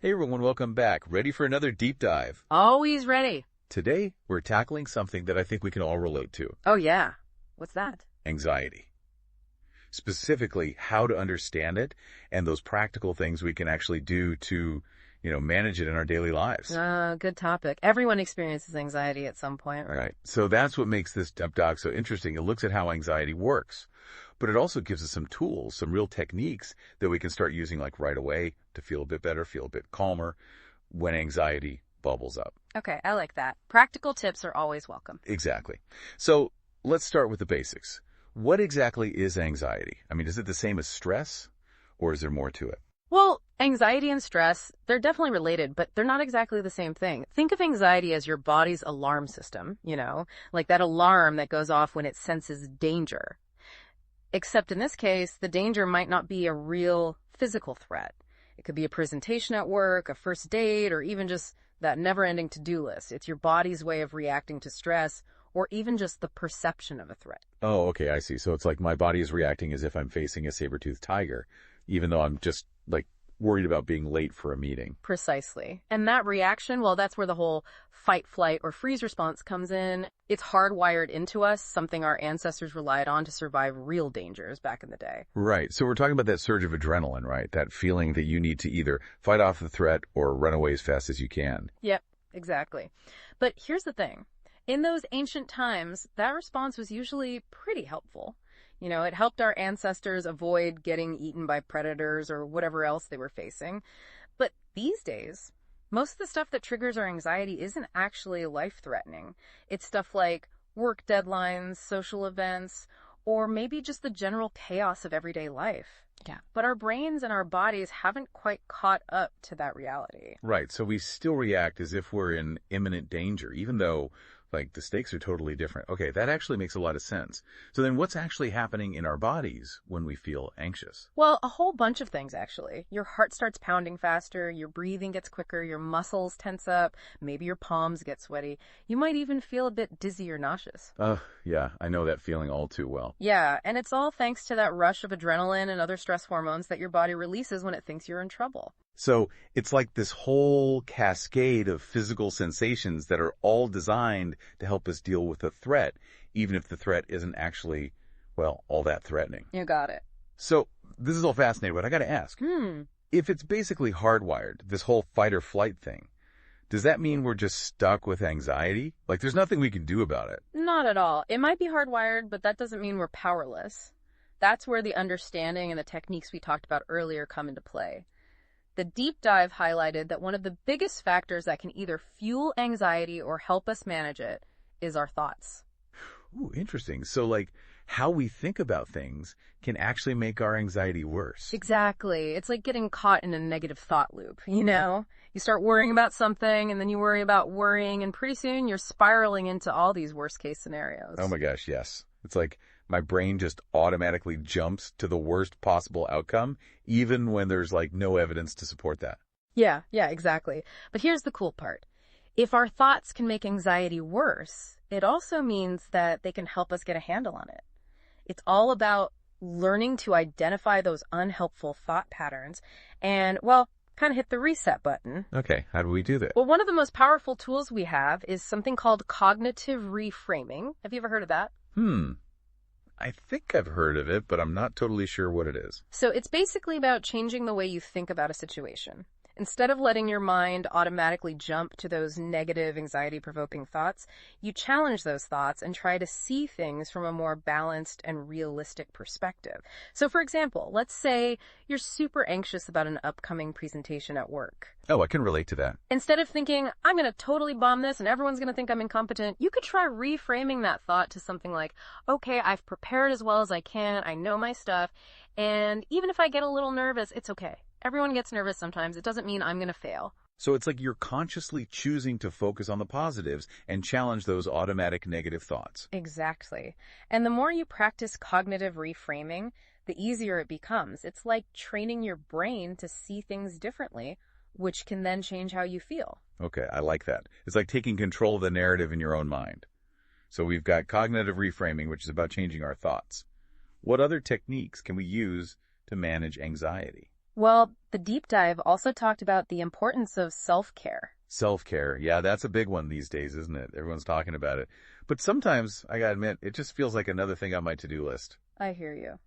Hey everyone, welcome back. Ready for another deep dive? Always ready. Today, we're tackling something that I think we can all relate to. Oh, yeah. What's that? Anxiety. Specifically, how to understand it and those practical things we can actually do to, manage it in our daily lives. Good topic. Everyone experiences anxiety at some point. All right. So that's what makes this deep dive so interesting. It looks at how anxiety works, but it also gives us some tools, some real techniques that we can start using like right away to feel a bit better, feel a bit calmer when anxiety bubbles up. Okay, I like that. Practical tips are always welcome. Exactly. So let's start with the basics. What exactly is anxiety? I mean, is it the same as stress, or is there more to it? Well, anxiety and stress, they're definitely related, but they're not exactly the same thing. Think of anxiety as your body's alarm system, like that alarm that goes off when it senses danger. Except in this case, the danger might not be a real physical threat. It could be a presentation at work, a first date, or even just that never-ending to-do list. It's your body's way of reacting to stress, or even just the perception of a threat. Oh, okay, I see. So it's like my body is reacting as if I'm facing a saber-toothed tiger, even though I'm just worried about being late for a meeting. Precisely. And that reaction, well, that's where the whole fight, flight, or freeze response comes in. It's hardwired into us, something our ancestors relied on to survive real dangers back in the day. Right. So we're talking about that surge of adrenaline, right? That feeling that you need to either fight off the threat or run away as fast as you can. Yep, exactly. But here's the thing. In those ancient times, that response was usually pretty helpful. It helped our ancestors avoid getting eaten by predators or whatever else they were facing. But these days, most of the stuff that triggers our anxiety isn't actually life-threatening. It's stuff like work deadlines, social events, or maybe just the general chaos of everyday life. Yeah. But our brains and our bodies haven't quite caught up to that reality. Right. So we still react as if we're in imminent danger, even though the stakes are totally different. Okay, that actually makes a lot of sense. So then what's actually happening in our bodies when we feel anxious? Well, a whole bunch of things, actually. Your heart starts pounding faster, your breathing gets quicker, your muscles tense up, maybe your palms get sweaty. You might even feel a bit dizzy or nauseous. Yeah, I know that feeling all too well. Yeah, and it's all thanks to that rush of adrenaline and other stress hormones that your body releases when it thinks you're in trouble. So it's like this whole cascade of physical sensations that are all designed to help us deal with a threat, even if the threat isn't actually, all that threatening. You got it. So this is all fascinating, but I got to ask, if it's basically hardwired, this whole fight or flight thing, does that mean we're just stuck with anxiety? There's nothing we can do about it? Not at all. It might be hardwired, but that doesn't mean we're powerless. That's where the understanding and the techniques we talked about earlier come into play. The deep dive highlighted that one of the biggest factors that can either fuel anxiety or help us manage it is our thoughts. Ooh, interesting. So how we think about things can actually make our anxiety worse. Exactly. It's like getting caught in a negative thought loop, You start worrying about something and then you worry about worrying and pretty soon you're spiraling into all these worst case scenarios. Oh my gosh, yes. It's like my brain just automatically jumps to the worst possible outcome, even when there's no evidence to support that. Yeah, exactly. But here's the cool part. If our thoughts can make anxiety worse, it also means that they can help us get a handle on it. It's all about learning to identify those unhelpful thought patterns and, kind of hit the reset button. Okay, how do we do that? Well, one of the most powerful tools we have is something called cognitive reframing. Have you ever heard of that? I think I've heard of it, but I'm not totally sure what it is. So it's basically about changing the way you think about a situation. Instead of letting your mind automatically jump to those negative, anxiety-provoking thoughts, you challenge those thoughts and try to see things from a more balanced and realistic perspective. So, for example, let's say you're super anxious about an upcoming presentation at work. Oh, I can relate to that. Instead of thinking, I'm going to totally bomb this and everyone's going to think I'm incompetent, you could try reframing that thought to something like, okay, I've prepared as well as I can, I know my stuff, and even if I get a little nervous, it's okay. Everyone gets nervous sometimes. It doesn't mean I'm going to fail. So it's like you're consciously choosing to focus on the positives and challenge those automatic negative thoughts. Exactly. And the more you practice cognitive reframing, the easier it becomes. It's like training your brain to see things differently, which can then change how you feel. Okay, I like that. It's like taking control of the narrative in your own mind. So we've got cognitive reframing, which is about changing our thoughts. What other techniques can we use to manage anxiety? Well, the deep dive also talked about the importance of self-care. Self-care. Yeah, that's a big one these days, isn't it? Everyone's talking about it. But sometimes, I gotta admit, it just feels like another thing on my to-do list. I hear you.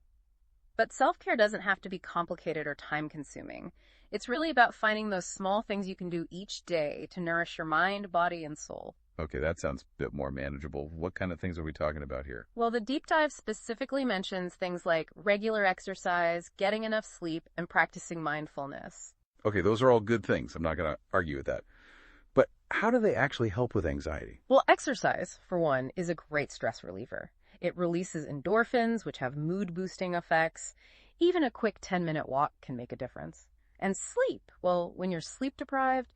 But self-care doesn't have to be complicated or time-consuming. It's really about finding those small things you can do each day to nourish your mind, body, and soul. Okay, that sounds a bit more manageable. What kind of things are we talking about here? Well, the deep dive specifically mentions things like regular exercise, getting enough sleep, and practicing mindfulness. Okay, those are all good things. I'm not going to argue with that. But how do they actually help with anxiety? Well, exercise, for one, is a great stress reliever. It releases endorphins, which have mood-boosting effects. Even a quick 10-minute walk can make a difference. And sleep, well, when you're sleep-deprived,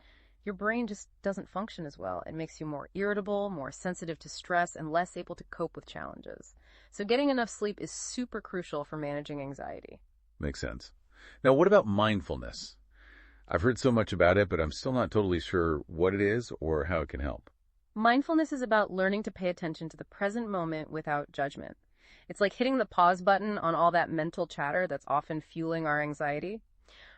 your brain just doesn't function as well. It makes you more irritable, more sensitive to stress, and less able to cope with challenges. So getting enough sleep is super crucial for managing anxiety. Makes sense. Now, what about mindfulness? I've heard so much about it, but I'm still not totally sure what it is or how it can help. Mindfulness is about learning to pay attention to the present moment without judgment. It's like hitting the pause button on all that mental chatter that's often fueling our anxiety.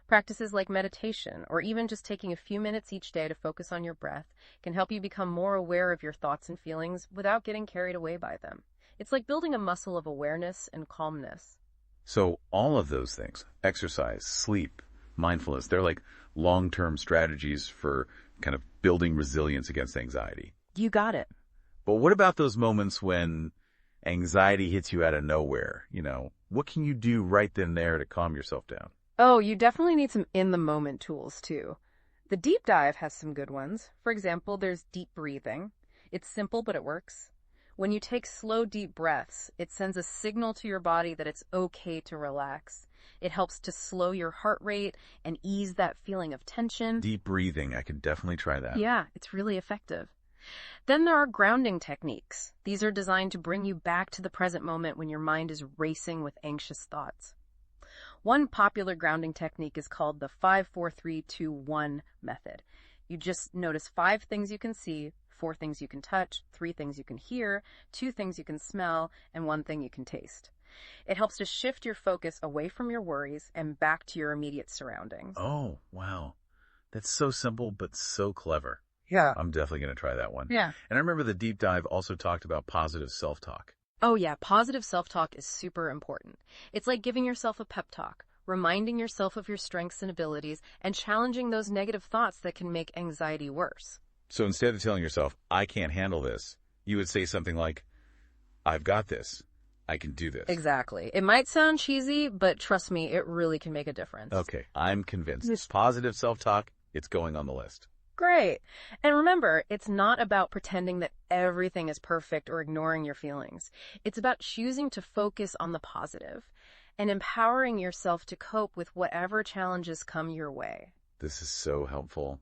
Practices like meditation, or even just taking a few minutes each day to focus on your breath, can help you become more aware of your thoughts and feelings without getting carried away by them. It's like building a muscle of awareness and calmness. So all of those things, exercise, sleep, mindfulness, they're like long-term strategies for kind of building resilience against anxiety. You got it. But what about those moments when anxiety hits you out of nowhere? What can you do right then and there to calm yourself down? Oh, you definitely need some in-the-moment tools, too. The deep dive has some good ones. For example, there's deep breathing. It's simple, but it works. When you take slow, deep breaths, it sends a signal to your body that it's okay to relax. It helps to slow your heart rate and ease that feeling of tension. Deep breathing, I could definitely try that. Yeah, it's really effective. Then there are grounding techniques. These are designed to bring you back to the present moment when your mind is racing with anxious thoughts. One popular grounding technique is called the 5-4-3-2-1 method. You just notice 5 things you can see, 4 things you can touch, 3 things you can hear, 2 things you can smell, and 1 thing you can taste. It helps to shift your focus away from your worries and back to your immediate surroundings. Oh, wow. That's so simple, but so clever. Yeah. I'm definitely going to try that one. Yeah. And I remember the deep dive also talked about positive self-talk. Oh yeah, positive self-talk is super important. It's like giving yourself a pep talk, reminding yourself of your strengths and abilities, and challenging those negative thoughts that can make anxiety worse. So instead of telling yourself, I can't handle this, you would say something like, I've got this. I can do this. Exactly. It might sound cheesy, but trust me, it really can make a difference. Okay, I'm convinced. Positive self-talk, it's going on the list. Great. And remember, it's not about pretending that everything is perfect or ignoring your feelings. It's about choosing to focus on the positive and empowering yourself to cope with whatever challenges come your way. This is so helpful.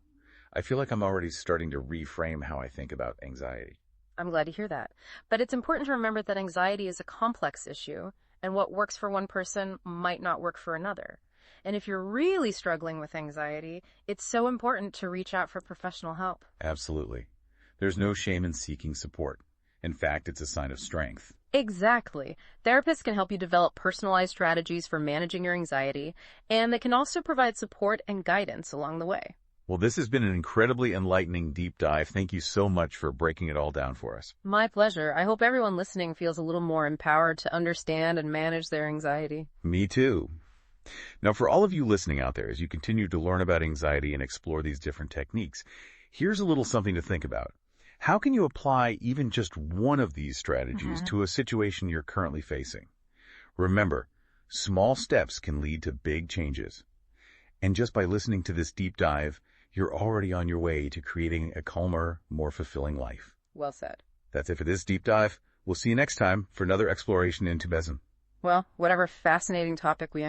I feel like I'm already starting to reframe how I think about anxiety. I'm glad to hear that. But it's important to remember that anxiety is a complex issue, and what works for one person might not work for another. And if you're really struggling with anxiety, it's so important to reach out for professional help. Absolutely. There's no shame in seeking support. In fact, it's a sign of strength. Exactly. Therapists can help you develop personalized strategies for managing your anxiety, and they can also provide support and guidance along the way. Well, this has been an incredibly enlightening deep dive. Thank you so much for breaking it all down for us. My pleasure. I hope everyone listening feels a little more empowered to understand and manage their anxiety. Me too. Now, for all of you listening out there, as you continue to learn about anxiety and explore these different techniques, here's a little something to think about. How can you apply even just one of these strategies to a situation you're currently facing? Remember, small steps can lead to big changes. And just by listening to this deep dive, you're already on your way to creating a calmer, more fulfilling life. Well said. That's it for this deep dive. We'll see you next time for another exploration into Besm. Well, whatever fascinating topic we